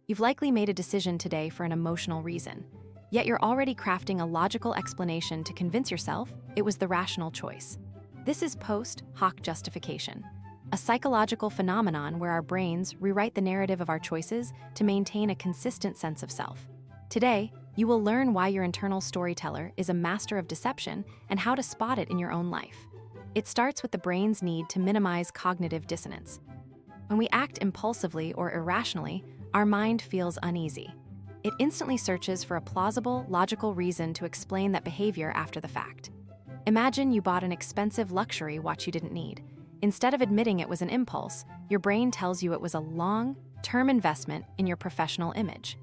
You've likely made a decision today for an emotional reason, yet you're already crafting a logical explanation to convince yourself it was the rational choice. This is post-hoc justification, a psychological phenomenon where our brains rewrite the narrative of our choices to maintain a consistent sense of self. Today, you will learn why your internal storyteller is a master of deception and how to spot it in your own life. It starts with the brain's need to minimize cognitive dissonance. When we act impulsively or irrationally, our mind feels uneasy. It instantly searches for a plausible, logical reason to explain that behavior after the fact. Imagine you bought an expensive luxury watch you didn't need. Instead of admitting it was an impulse, your brain tells you it was a long-term investment in your professional image.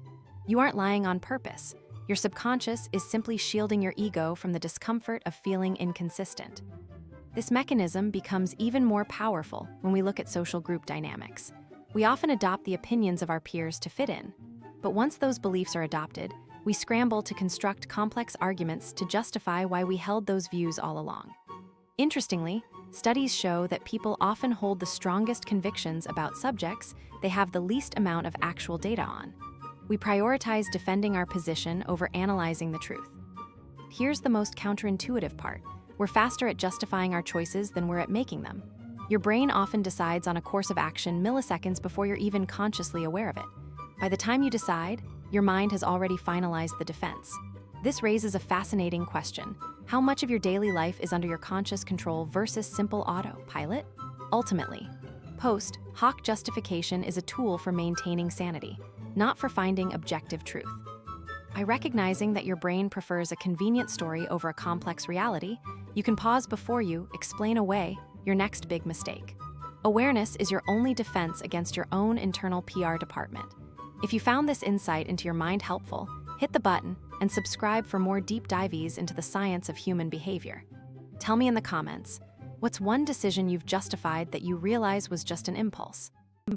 You aren't lying on purpose. Your subconscious is simply shielding your ego from the discomfort of feeling inconsistent. This mechanism becomes even more powerful when we look at social group dynamics. We often adopt the opinions of our peers to fit in. But once those beliefs are adopted, we scramble to construct complex arguments to justify why we held those views all along. Interestingly, studies show that people often hold the strongest convictions about subjects they have the least amount of actual data on. We prioritize defending our position over analyzing the truth. Here's the most counterintuitive part. We're faster at justifying our choices than we're at making them. Your brain often decides on a course of action milliseconds before you're even consciously aware of it. By the time you decide, your mind has already finalized the defense. This raises a fascinating question. How much of your daily life is under your conscious control versus simple autopilot? Ultimately, post-hoc justification is a tool for maintaining sanity, not for finding objective truth. By recognizing that your brain prefers a convenient story over a complex reality, you can pause before you explain away your next big mistake. Awareness is your only defense against your own internal PR department. If you found this insight into your mind helpful, hit the button and subscribe for more deep dives into the science of human behavior. Tell me in the comments, what's one decision you've justified that you realize was just an impulse?